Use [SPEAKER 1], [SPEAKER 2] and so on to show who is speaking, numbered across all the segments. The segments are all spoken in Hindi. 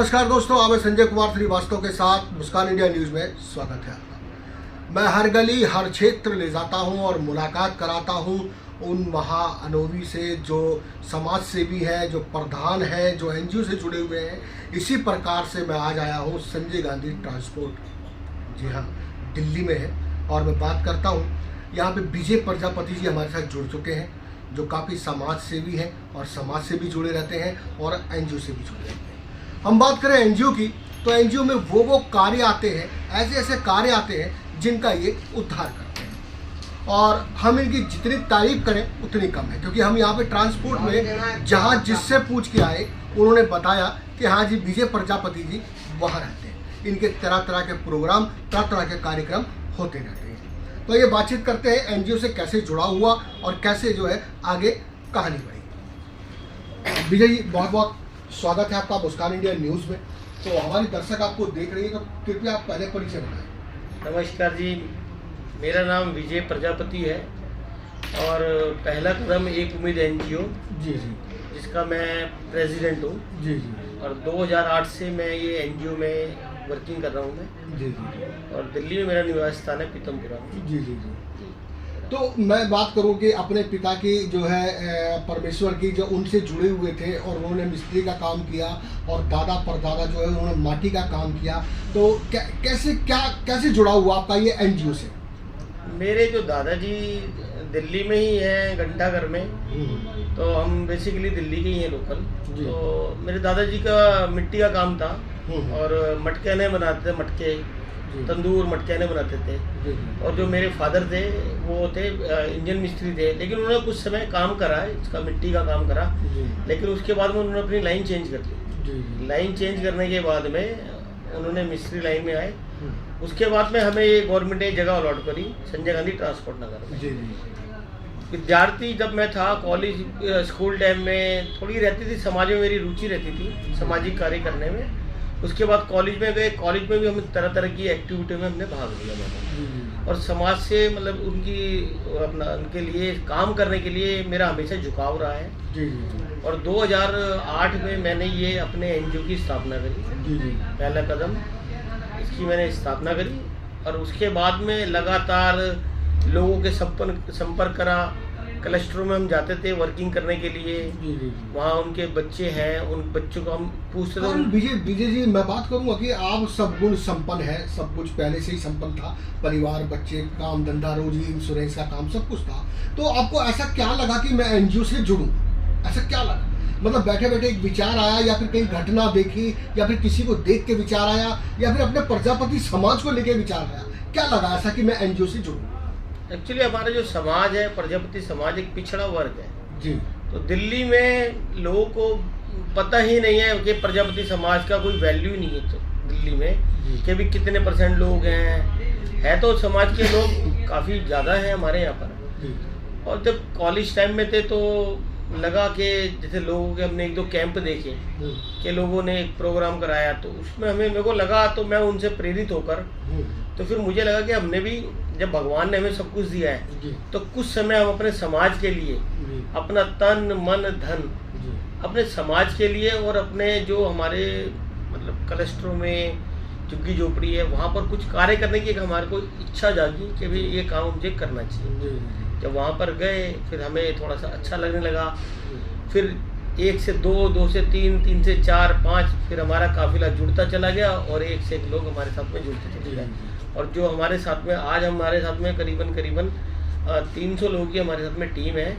[SPEAKER 1] नमस्कार दोस्तों, आप संजय कुमार श्रीवास्तव के साथ मुस्कान इंडिया न्यूज़ में स्वागत है आपका। मैं हर गली हर क्षेत्र ले जाता हूं और मुलाकात कराता हूं उन महाअनुभवी से जो समाज सेवी हैं, जो प्रधान हैं, जो एनजीओ से जुड़े हुए हैं। इसी प्रकार से मैं आज आया हूं संजय गांधी ट्रांसपोर्ट, जी हाँ, दिल्ली में है। और मैं बात करता हूं, यहाँ पे विजय प्रजापति जी हमारे साथ जुड़ चुके हैं, जो काफ़ी समाज सेवी हैं और समाज से भी जुड़े रहते हैं और एनजीओ से भी जुड़े रहते हैं। हम बात करें एनजीओ की, तो एनजीओ में वो कार्य आते हैं, ऐसे कार्य आते हैं जिनका ये उद्धार करते हैं। और हम इनकी जितनी तारीफ करें उतनी कम है, क्योंकि हम यहाँ पे ट्रांसपोर्ट में जहाँ जिससे पूछ के आए, उन्होंने बताया कि हाँ जी, विजय प्रजापति जी वहाँ रहते हैं। इनके तरह तरह के प्रोग्राम, तरह तरह के कार्यक्रम होते रहते हैं। तो ये बातचीत करते हैं एनजीओ से कैसे जुड़ा हुआ और कैसे जो है आगे कहानी बढ़ी। विजय जी, बहुत बहुत स्वागत है आपका मुस्कान इंडिया न्यूज़ में। तो हमारी दर्शक आपको देख रही है, तो कृपया आप पहले परिचय बताएं।
[SPEAKER 2] नमस्कार जी, मेरा नाम विजय प्रजापति है और पहला कदम एक उम्मीद एनजीओ,
[SPEAKER 1] जी जी,
[SPEAKER 2] जिसका मैं प्रेसिडेंट हूँ।
[SPEAKER 1] जी जी,
[SPEAKER 2] और 2008 से मैं ये एनजीओ में वर्किंग कर रहा हूँ मैं।
[SPEAKER 1] जी जी,
[SPEAKER 2] और दिल्ली में मेरा निवास स्थान है पीतमपुरा।
[SPEAKER 1] जी जी जी। तो मैं बात करूं कि अपने पिता की जो है परमेश्वर की, जो उनसे जुड़े हुए थे और उन्होंने मिस्त्री का काम किया और दादा परदादा जो है उन्होंने माटी का काम किया। तो कैसे जुड़ा हुआ आपका ये एनजीओ से?
[SPEAKER 2] मेरे जो दादाजी दिल्ली में ही हैं, घंटाघर में। तो हम बेसिकली दिल्ली के ही हैं, लोकल। तो मेरे दादाजी का मिट्टी का काम था और मटके बनाते थे, मटके तंदूर मटके बनाते थे। और जो मेरे फादर थे वो थे इंजन मिस्त्री थे, लेकिन उन्होंने कुछ समय काम करा, इसका मिट्टी का काम करा। लेकिन उसके बाद में उन्होंने अपनी लाइन चेंज कर ली। लाइन चेंज करने के बाद में उन्होंने मिस्त्री लाइन में आए। उसके बाद में हमें ये गवर्नमेंट ने जगह अलॉट करी संजय गांधी ट्रांसपोर्ट नगर में। विद्यार्थी जब मैं था, कॉलेज स्कूल टाइम में थोड़ी रहती थी, समाज में मेरी रुचि रहती थी, सामाजिक कार्य करने में। उसके बाद कॉलेज में गए, कॉलेज में भी हम तरह तरह की एक्टिविटी में हमने भाग लिया। और समाज से मतलब उनके लिए काम करने के लिए मेरा हमेशा झुकाव रहा है। और 2008 में मैंने ये अपने एनजीओ की स्थापना करी। पहला कदम इसकी मैंने स्थापना करी और उसके बाद में लगातार लोगों के संपर्क करा। क्लस्टरों में हम जाते थे वर्किंग करने के लिए। वहाँ उनके बच्चे हैं, उन बच्चों को हम पूछते थे।
[SPEAKER 1] विजय जी, मैं बात करूँगा कि आप सब गुण संपन्न है, सब कुछ पहले से ही संपन्न था, परिवार, बच्चे, काम धंधा, रोजी, इंश्योरेंस का काम, सब कुछ था। तो आपको ऐसा क्या लगा कि मैं एनजीओ से जुड़ूं? ऐसा क्या लगा? मतलब बैठे बैठे एक विचार आया, या फिर कहीं घटना देखी, या फिर किसी को देख के विचार आया, या फिर अपने प्रजापति समाज को लेके विचार आया? क्या लगा ऐसा कि मैं एनजीओ से जुड़ूं?
[SPEAKER 2] एक्चुअली हमारा जो समाज है, प्रजापति समाज, एक पिछड़ा वर्ग है
[SPEAKER 1] जी। तो
[SPEAKER 2] दिल्ली में लोगों को पता ही नहीं है कि प्रजापति समाज का कोई वैल्यू नहीं है। तो दिल्ली में कि भी कितने % लोग हैं, है तो समाज के लोग काफ़ी ज़्यादा हैं हमारे यहाँ पर। और जब कॉलेज टाइम में थे तो लगा कि जैसे लोगों के हमने 1-2 कैंप देखे कि लोगों ने एक प्रोग्राम कराया, तो उसमें मेरे को लगा, तो मैं उनसे प्रेरित होकर तो फिर मुझे लगा कि हमने भी, जब भगवान ने हमें सब कुछ दिया है, तो कुछ समय हम अपने समाज के लिए, अपना तन मन धन अपने समाज के लिए और अपने जो हमारे मतलब क्लस्टरों में झुग्गी झोपड़ी है, वहाँ पर कुछ कार्य करने की हमारे को इच्छा जागी कि भाई ये काम मुझे करना चाहिए। जब वहाँ पर गए फिर हमें थोड़ा सा अच्छा लगने लगा। फिर 1 से 2, 2 से 3, 3 से 4, 5, फिर हमारा काफिला जुड़ता चला गया और 1 से 1 लोग हमारे साथ में जुड़ते चले गए। और जो हमारे साथ में आज हमारे साथ में करीबन 300 लोगों की हमारे साथ में टीम है।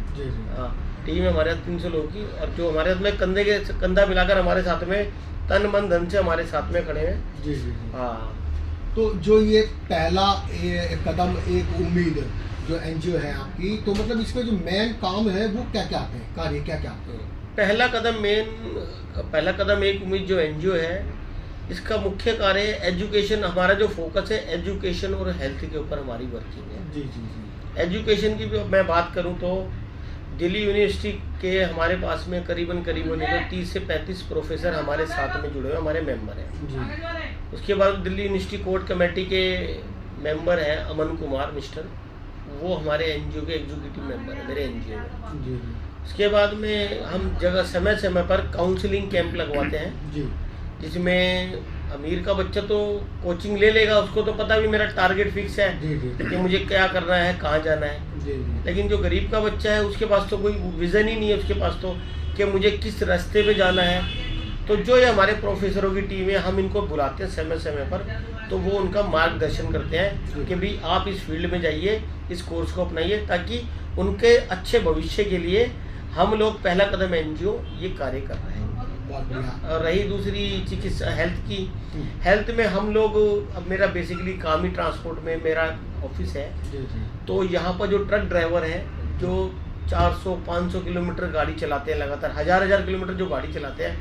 [SPEAKER 2] टीम है हमारे साथ 300 लोगों की, और जो हमारे साथ में कंधा मिलाकर हमारे साथ में तन मन धन से हमारे साथ में खड़े हैं। हाँ,
[SPEAKER 1] तो जो ये पहला कदम एक उम्मीद जो एनजीओ है आपकी, तो मतलब इसमें जो मेन काम है वो क्या क्या आते हैं, कार्य क्या क्या आते हैं?
[SPEAKER 2] पहला कदम एक उम्मीद जो एनजीओ है, इसका मुख्य कार्य एजुकेशन। हमारा जो फोकस है एजुकेशन और हेल्थ के ऊपर हमारी वर्किंग है।
[SPEAKER 1] जी।
[SPEAKER 2] एजुकेशन की भी मैं बात करूं तो दिल्ली यूनिवर्सिटी के हमारे पास में करीबन 30 से 35 प्रोफेसर हमारे साथ में जुड़े हुए हमारे मेंबर हैं। उसके बाद दिल्ली यूनिवर्सिटी कोर्ट कमेटी के मेंबर हैं अमन कुमार मिस्टर, वो हमारे एनजीओ के एग्जीक्यूटिव मेंबर है मेरे एनजीओ में। उसके बाद में हम समय समय पर काउंसलिंग कैंप लगवाते हैं। जिसमें अमीर का बच्चा तो कोचिंग ले लेगा, उसको तो पता भी मेरा टारगेट फिक्स है कि मुझे क्या करना है, कहाँ जाना है। लेकिन जो गरीब का बच्चा है उसके पास तो कोई विज़न ही नहीं है उसके पास तो कि मुझे किस रास्ते पे जाना है। तो जो ये हमारे प्रोफेसरों की टीम है, हम इनको बुलाते हैं समय समय पर, तो वो उनका मार्गदर्शन करते हैं कि भाई आप इस फील्ड में जाइए, इस कोर्स को अपनाइए, ताकि उनके अच्छे भविष्य के लिए हम लोग पहला कदम एनजीओ ये कार्य कर रहे हैं। और रही दूसरी चिकित्सा हेल्थ की, हेल्थ में हम लोग, अब मेरा बेसिकली काम ही ट्रांसपोर्ट में मेरा ऑफिस है, तो यहाँ पर जो ट्रक ड्राइवर हैं जो 400-500 किलोमीटर गाड़ी चलाते हैं लगातार, हजार किलोमीटर जो गाड़ी चलाते हैं,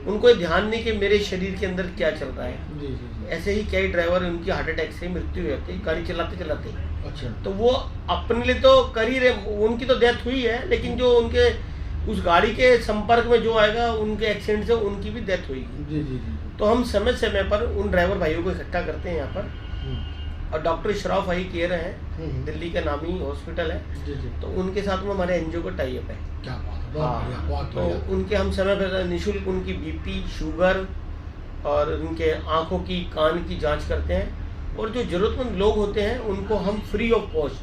[SPEAKER 2] उनको ये ध्यान नहीं कि मेरे शरीर के अंदर क्या चल रहा है। ऐसे ही कई ड्राइवर उनकी हार्ट अटैक से मृत्यु हो जाती है गाड़ी चलाते चलाते। अच्छा। तो वो अपने लिए तो कर ही रहे, उनकी तो डेथ हुई है, लेकिन जो उनके उस गाड़ी के संपर्क में जो आएगा उनके एक्सीडेंट से उनकी भी डेथ हुई। तो हम समय समय पर उन ड्राइवर भाइयों को इकट्ठा करते हैं यहाँ पर। और डॉक्टर इशराफ आई केयर है, दिल्ली का नामी हॉस्पिटल है, तो उनके साथ में हमारे एनजीओ का टाई अप है। क्या बात, तो उनके हम समय पर निःशुल्क उनकी बीपी, शुगर और उनके आंखों की, कान की जांच करते हैं। और जो जरूरतमंद लोग होते हैं उनको हम फ्री ऑफ कॉस्ट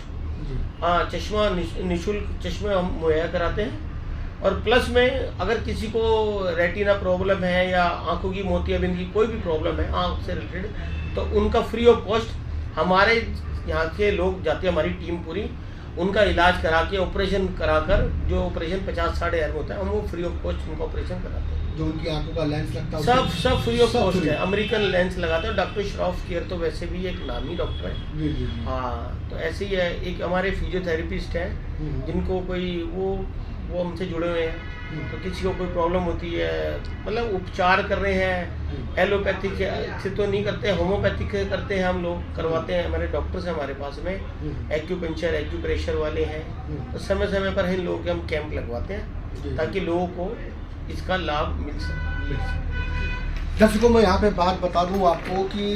[SPEAKER 2] चश्मा, निःशुल्क चश्मे हम मुहैया कराते हैं। और प्लस में अगर किसी को रेटिना प्रॉब्लम है या आंखों की मोतियाबिंद की कोई भी प्रॉब्लम है आंख से रिलेटेड, तो उनका फ्री ऑफ कॉस्ट हमारे यहाँ के लोग जाते हैं, हमारी टीम पूरी उनका इलाज करा के, ऑपरेशन कराकर, जो ऑपरेशन 50-60 हज़ार में होता है, हम वो फ्री ऑफ कॉस्ट उनका ऑपरेशन कराते हैं।
[SPEAKER 1] जो उनकी आंखों का लेंस लगता है
[SPEAKER 2] सब फ्री ऑफ कॉस्ट है, अमेरिकन लेंस लगाते हैं। डॉक्टर इशराफ केयर तो वैसे भी एक नामी डॉक्टर है। हाँ, तो ऐसे ही है। एक हमारे फिजियोथेरेपिस्ट हैं जिनको कोई वो हमसे जुड़े हुए हैं, तो किसी को कोई प्रॉब्लम होती है, मतलब उपचार कर रहे हैं, एलोपैथिक से तो नहीं करते, होम्योपैथिक करते हैं, हम लोग करवाते हैं। हमारे डॉक्टर्स हैं हमारे पास में, एक्यूपंक्चर, एक्यूप्रेशर वाले हैं, तो समय समय पर इन लोगों के हम कैंप लगवाते हैं ताकि लोगों को इसका लाभ मिल सके।
[SPEAKER 1] दर्शकों, मैं यहाँ पे बात बता दूँ आपको कि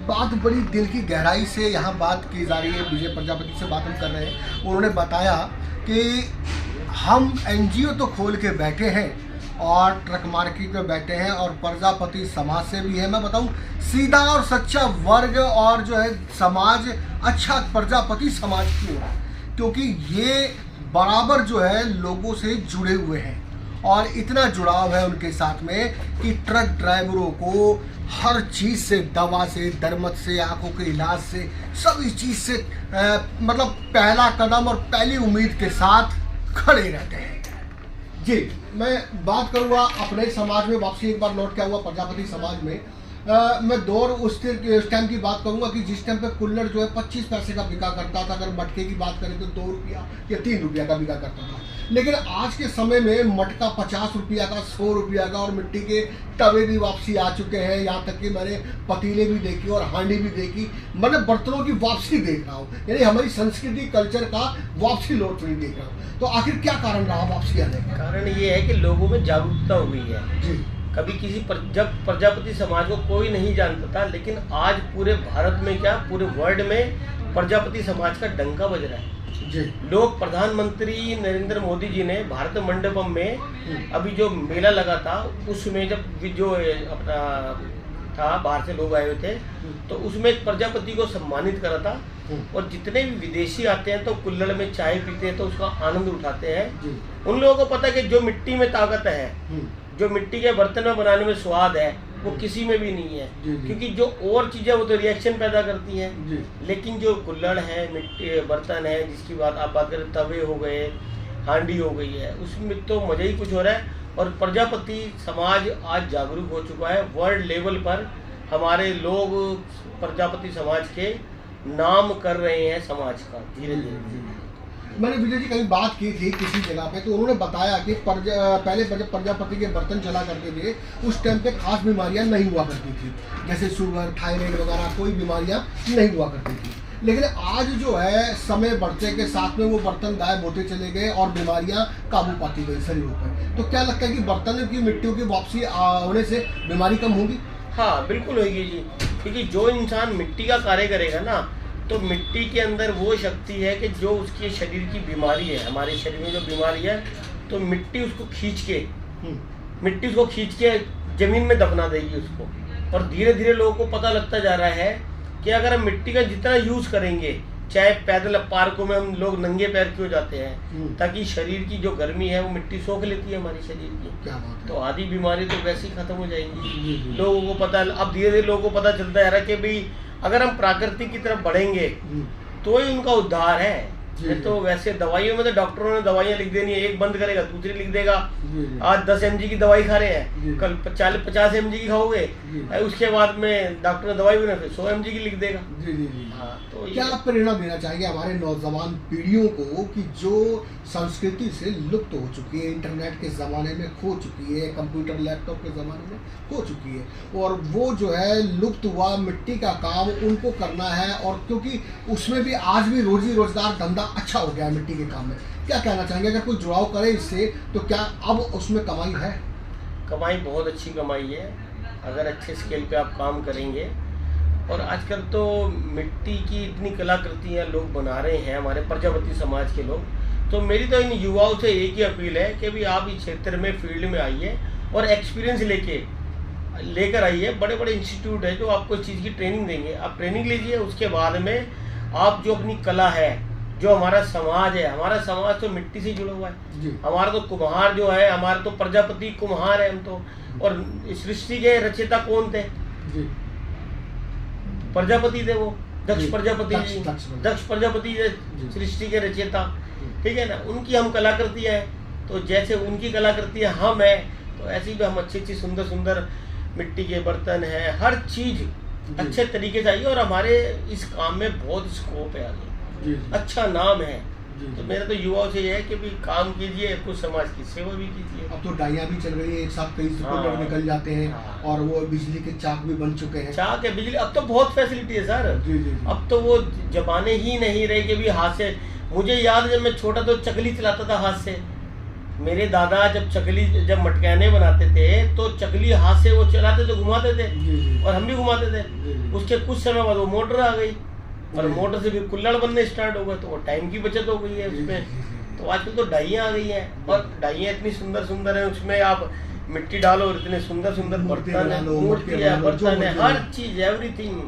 [SPEAKER 1] बात बड़ी दिल की गहराई से यहाँ बात की जा रही है। विजय प्रजापति से बात हम कर रहे हैं। उन्होंने बताया कि हम एनजीओ तो खोल के बैठे हैं और ट्रक मार्केट में बैठे हैं और प्रजापति समाज से भी है। मैं बताऊं, सीधा और सच्चा वर्ग और जो है समाज अच्छा प्रजापति समाज क्यों है, क्योंकि ये बराबर जो है लोगों से जुड़े हुए हैं और इतना जुड़ाव है उनके साथ में कि ट्रक ड्राइवरों को हर चीज़ से, दवा से, दरमद से, आंखों के इलाज से, सभी चीज़ से मतलब पहला कदम और पहली उम्मीद के साथ खड़े रहते हैं। जी, मैं बात करूँगा अपने समाज में वापसी एक बार लौट के आऊँगा प्रजापति समाज में। मैं दौर उस टाइम की बात करूँगा कि जिस टाइम पे कुल्हड़ जो है 25 पैसे का बिका करता था। अगर मटके की बात करें तो 2 रुपया या 3 रुपया का बिका करता था। लेकिन आज के समय में मटका 50 रुपया का, 100 रुपया का, और मिट्टी के तवे भी वापसी आ चुके हैं। यहाँ तक कि मैंने पतीले भी देखी और हांडी भी देखी, मतलब बर्तनों की वापसी देख रहा हूँ, यानी हमारी संस्कृति कल्चर का वापसी लौट रही देख रहा हूँ। तो आखिर क्या कारण रहा वापसी आने का? कारण
[SPEAKER 2] ये है कि लोगों में जागरूकता हो गई है जी। कभी जब प्रजापति समाज को कोई नहीं जानता था, लेकिन आज पूरे भारत में क्या, पूरे वर्ल्ड में प्रजापति समाज का डंका बज रहा है जी। लोग, प्रधानमंत्री नरेंद्र मोदी जी ने भारत मंडपम में अभी जो मेला लगा था, उसमें जब जो अपना था, बाहर से लोग आए हुए थे, तो उसमें एक प्रजापति को सम्मानित करा था। और जितने भी विदेशी आते हैं तो कुल्हड़ में चाय पीते हैं तो उसका आनंद उठाते हैं। उन लोगों को पता है कि जो मिट्टी में ताकत है, जो मिट्टी के बर्तन में बनाने में स्वाद है, वो किसी में भी नहीं है। क्योंकि जो और चीजें वो तो रिएक्शन पैदा करती हैं, लेकिन जो कुल्हड़ है, मिट्टी बर्तन है, जिसकी बात आप बात करें, तवे हो गए, हांडी हो गई है, उसमें तो मजा ही कुछ हो रहा है। और प्रजापति समाज आज जागरूक हो चुका है। वर्ल्ड लेवल पर हमारे लोग प्रजापति समाज के नाम कर रहे हैं समाज का, धीरे धीरे।
[SPEAKER 1] मैंने विजय जी कहीं बात की थी किसी जगह पे, तो उन्होंने बताया कि पहले जब प्रजापति के बर्तन चला करते थे उस टाइम पे खास बीमारियां नहीं हुआ करती थी, जैसे शुगर, थायराइड वगैरह कोई बीमारियां नहीं हुआ करती थी। लेकिन आज जो है समय बढ़ते के साथ में वो बर्तन गायब होते चले गए और बीमारियां काबू पाती गई शरीरों पर। तो क्या लगता है कि बर्तन की, मिट्टियों की वापसी होने से बीमारी कम होगी?
[SPEAKER 2] हाँ, बिल्कुल होगी जी। क्योंकि जो इंसान मिट्टी का कार्य करेगा ना, तो मिट्टी के अंदर वो शक्ति है कि जो उसके शरीर की बीमारी है, हमारे शरीर में जो बीमारी है, तो मिट्टी उसको खींच के मिट्टी उसको खींच के जमीन में दफना देगी उसको। और धीरे धीरे लोगों को पता लगता जा रहा है कि अगर हम मिट्टी का जितना यूज करेंगे, चाहे पैदल पार्कों में हम लोग नंगे पैर क्यों जाते हैं, ताकि शरीर की जो गर्मी है वो मिट्टी सोख लेती है हमारे शरीर की।
[SPEAKER 1] क्या बात है।
[SPEAKER 2] तो आधी बीमारी तो वैसे ही खत्म हो जाएंगी। लोगों को पता, अब धीरे धीरे लोगों को पता चलता जा रहा है कि भाई अगर हम प्राकृतिक की तरफ बढ़ेंगे तो ही उनका उद्धार है। तो वैसे दवाइयों में तो डॉक्टरों ने दवाइयाँ लिख देनी है, एक बंद करेगा दूसरी लिख देगा। आज 10 mg की दवाई खा रहे हैं, कल 50 mg की खाओगे, उसके बाद में डॉक्टर ने दवाई भी ना फिर 100 mg की लिख देगा। हाँ, तो
[SPEAKER 1] क्या आप प्रेरणा देना चाहेंगे हमारे नौजवान पीढ़ियों को कि जो संस्कृति से लुप्त हो चुकी है, इंटरनेट के ज़माने में खो चुकी है, कंप्यूटर लैपटॉप के ज़माने में खो चुकी है, और वो जो है लुप्त हुआ मिट्टी का काम उनको करना है, और क्योंकि उसमें भी आज भी रोजी रोजगार धंधा अच्छा हो गया है मिट्टी के काम में, क्या कहना चाहेंगे? अगर कोई जुड़ाव करे इससे तो क्या अब उसमें कमाई है?
[SPEAKER 2] कमाई बहुत अच्छी कमाई है अगर अच्छे स्केल पे आप काम करेंगे। और आजकल तो मिट्टी की इतनी कलाकृतियाँ लोग बना रहे हैं, हमारे प्रजापति समाज के लोग। तो मेरी तो इन युवाओं से एक ही अपील है कि भी आप इस क्षेत्र में फील्ड में आइए और एक्सपीरियंस लेकर आइए। बड़े बड़े इंस्टीट्यूट है जो आपको इस चीज़ की ट्रेनिंग देंगे, आप ट्रेनिंग लीजिए। उसके बाद में आप जो अपनी कला है, जो हमारा समाज है, हमारा समाज तो मिट्टी से जुड़ा हुआ है। हमारा तो कुम्हार जो है, हमारा तो प्रजापति कुम्हार है हम तो। और सृष्टि के रचयिता कौन थे? प्रजापति थे, वो दक्ष प्रजापति जी, दक्ष प्रजापति सृष्टि के रचयिता, ठीक है ना। उनकी हम कलाकृतियाँ हैं, तो जैसे उनकी कलाकृतियाँ हम हैं, तो ऐसी भी हम अच्छी अच्छी सुंदर सुंदर मिट्टी के बर्तन हैं, हर चीज़ अच्छे तरीके से आई। और हमारे इस काम में बहुत स्कोप है आगे, अच्छा नाम है। तो मेरा तो युवाओं से ये है कि भी काम कीजिए, कुछ समाज की सेवा भी कीजिए।
[SPEAKER 1] अब तो डाइयाँ भी चल रही है, एक साथ कई स्कूटर निकल जाते हैं, और वो बिजली के चाक भी बन चुके हैं।
[SPEAKER 2] चाक है, बिजली, अब तो बहुत फैसिलिटी है सर। अब तो वो जमाने ही नहीं रहे कि भी हाथ से। मुझे याद है जब मैं छोटा तो चकली चलाता था हाथ से। मेरे दादा जब मटकाने बनाते थे तो चकली हाथ से वो चलाते थे, घुमाते थे, और हम भी घुमाते थे। उसके कुछ समय बाद वो मोटर आ गई, और मोटर से भी कुल्हड़ बनने स्टार्ट हो गए, तो वो टाइम की बचत हो गई है उसमें। तो आजकल तो डाइयाँ आ गई हैं, और डाइयाँ इतनी सुंदर सुंदर हैं, उसमें आप मिट्टी डालो और इतने सुंदर सुंदर बर्तन है, मूर्तियाँ, बर्तन है, हर चीज, एवरीथिंग,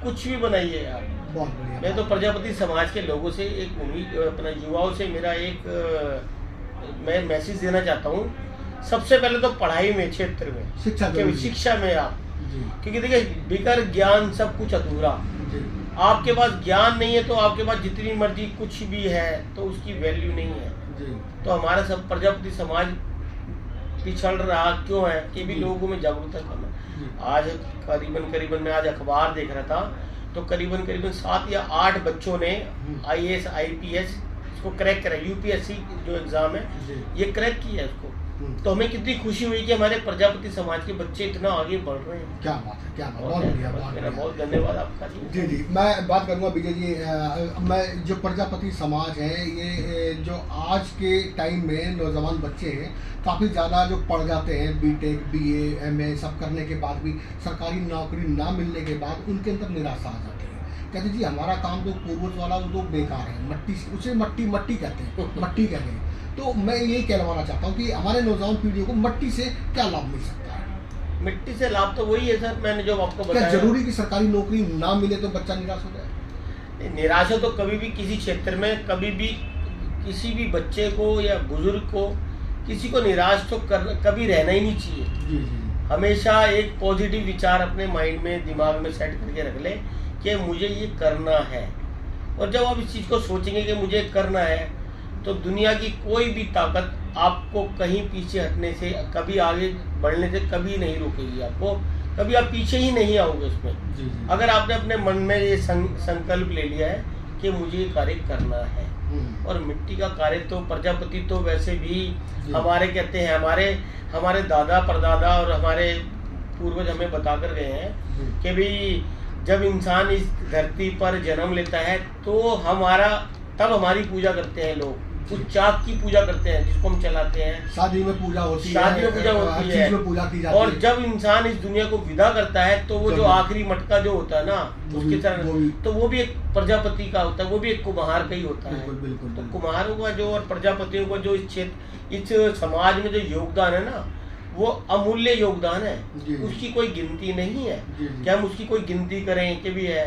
[SPEAKER 2] कुछ भी बनाइए आप।
[SPEAKER 1] बहुत बढ़िया।
[SPEAKER 2] मैं तो प्रजापति समाज के लोगों से एक उम्मीद, अपना युवाओं से मेरा एक मैं मैसेज देना चाहता हूँ। सबसे पहले तो पढ़ाई में, क्षेत्र में, शिक्षा में आप, क्योंकि देखिए बेकार ज्ञान सब कुछ अधूरा। आपके पास ज्ञान नहीं है तो आपके पास जितनी मर्जी कुछ भी है तो उसकी वैल्यू नहीं है। तो हमारा सब प्रजापति समाज पिछड़ रहा क्यों है कि भी लोगों में जागरूकता कम है। आज करीबन मैं आज अखबार देख रहा था, तो करीबन 7 या 8 बच्चों ने IAS IPS इसको क्रैक करा, UPSC जो एग्जाम है ये क्रैक किया है उसको। तो हमें कितनी खुशी हुई कि हमारे प्रजापति समाज के बच्चे इतना आगे बढ़ रहे हैं।
[SPEAKER 1] क्या बात है, क्या बात, बहुत बढ़िया,
[SPEAKER 2] बहुत धन्यवाद आपका जी।
[SPEAKER 1] जी मैं बात करूँगा विजय जी। मैं जो प्रजापति समाज है, ये जो आज के टाइम में नौजवान बच्चे हैं, काफ़ी ज़्यादा जो पढ़ जाते हैं, BTech BA MA सब करने के बाद भी सरकारी नौकरी ना मिलने के बाद उनके अंदर निराशा आ जाती है। कहते जी हमारा काम तो पूर्वज वाला वो तो बेकार है, मट्टी से, उसे मट्टी कहते हैं, मट्टी कहते हैं। तो मैं ये कहलवाना चाहता हूँ कि हमारे नौजवान पीढ़ियों को मट्टी से क्या लाभ मिल सकता है?
[SPEAKER 2] मिट्टी से लाभ तो वही है सर, मैंने जो आपको बताया।
[SPEAKER 1] क्या जरूरी कि सरकारी नौकरी ना मिले तो बच्चा निराश हो जाए?
[SPEAKER 2] निराशा तो कभी भी किसी क्षेत्र में, कभी भी किसी भी बच्चे को या बुजुर्ग को, किसी को निराश तो कभी रहना ही नहीं चाहिए। हमेशा एक पॉजिटिव विचार अपने माइंड में, दिमाग में सेट करके रख ले कि मुझे ये करना है। और जब आप इस चीज़ को सोचेंगे कि मुझे करना है, तो दुनिया की कोई भी ताकत आपको कहीं पीछे हटने से, कभी आगे बढ़ने से कभी नहीं रोकेगी आपको। कभी आप पीछे ही नहीं आओगे उसमें। अगर आपने अपने मन में ये संकल्प ले लिया है कि मुझे ये कार्य करना है। और मिट्टी का कार्य तो प्रजापति तो वैसे भी हमारे कहते हैं, हमारे दादा परदादा और हमारे पूर्वज हमें बता कर गए हैं कि भाई जब इंसान इस धरती पर जन्म लेता है तो तब हमारी पूजा करते हैं लोग। उस चाक की पूजा करते हैं जिसको हम चलाते हैं।
[SPEAKER 1] शादी में पूजा होती है,
[SPEAKER 2] शादी में पूजा होती है,
[SPEAKER 1] पूजा की जाती है।
[SPEAKER 2] और जब इंसान इस दुनिया को विदा करता है तो वो जो आखिरी मटका जो होता है ना, उसकी तरह, तो वो भी एक प्रजापति का होता है, वो भी एक कुम्हार का ही होता है। तो कुम्हारों का जो और प्रजापतियों का जो इस समाज में जो योगदान है ना, वो अमूल्य योगदान है,
[SPEAKER 1] जी।
[SPEAKER 2] उसकी कोई गिनती नहीं है
[SPEAKER 1] जी।
[SPEAKER 2] कि हम उसकी कोई गिनती करें कि भी है।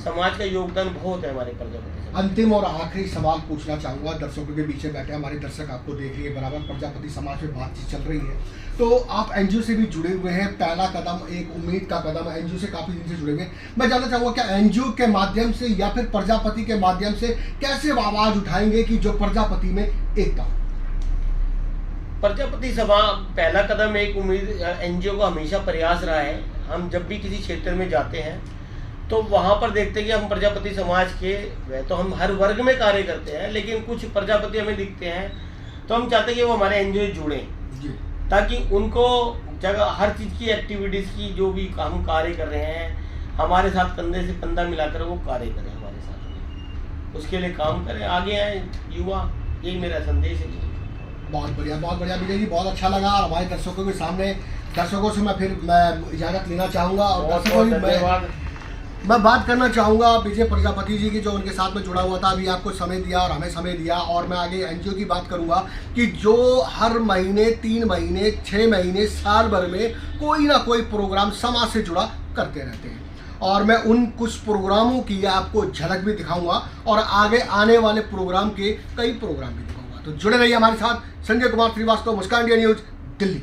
[SPEAKER 2] समाज का योगदान बहुत है हमारे प्रजापति समाज।
[SPEAKER 1] अंतिम और आखिरी सवाल पूछना चाहूंगा, दर्शकों के पीछे बैठे हमारे दर्शक आपको देख रही है, बराबर प्रजापति समाज में बातचीत चल रही है, तो आप एनजीओ से भी जुड़े हुए हैं, पहला कदम एक उम्मीद का कदम है, एनजीओ से काफी दिन से जुड़े हुए हैं। मैं जानना चाहूंगा क्या एनजीओ के माध्यम से या फिर प्रजापति के माध्यम से कैसे आवाज उठाएंगे कि जो प्रजापति में एकता?
[SPEAKER 2] प्रजापति सभा पहला कदम एक उम्मीद, एनजीओ का हमेशा प्रयास रहा है। हम जब भी किसी क्षेत्र में जाते हैं तो वहाँ पर देखते हैं कि हम प्रजापति समाज के, वह तो हम हर वर्ग में कार्य करते हैं, लेकिन कुछ प्रजापति हमें दिखते हैं तो हम चाहते हैं कि वो हमारे एनजीओ जुड़ें, ताकि उनको जगह हर चीज़ की एक्टिविटीज़ की जो भी हम कार्य कर रहे हैं हमारे साथ कंधे से कंधा मिलाकर वो कार्य करें हमारे साथ, उसके लिए काम करें, आगे आए युवा, यही मेरा संदेश है।
[SPEAKER 1] बहुत बढ़िया विजय जी, बहुत अच्छा लगा। और हमारे दर्शकों के सामने, दर्शकों से मैं इजाजत लेना चाहूँगा और दर्शकों से मैं बात करना चाहूँगा विजय प्रजापति जी की, जो उनके साथ में जुड़ा हुआ था, अभी आपको समय दिया और हमें समय दिया। और मैं आगे एनजीओ की बात करूँगा कि जो हर महीने, 3 महीने, 6 महीने, साल भर में कोई ना कोई प्रोग्राम समाज से जुड़ा करते रहते हैं, और मैं उन कुछ प्रोग्रामों की आपको झलक भी दिखाऊंगा और आगे आने वाले प्रोग्राम के कई प्रोग्राम भी दिखाऊंगा। तो जुड़े रहिए हमारे साथ। संजय कुमार श्रीवास्तव, मुस्कान इंडिया न्यूज, दिल्ली।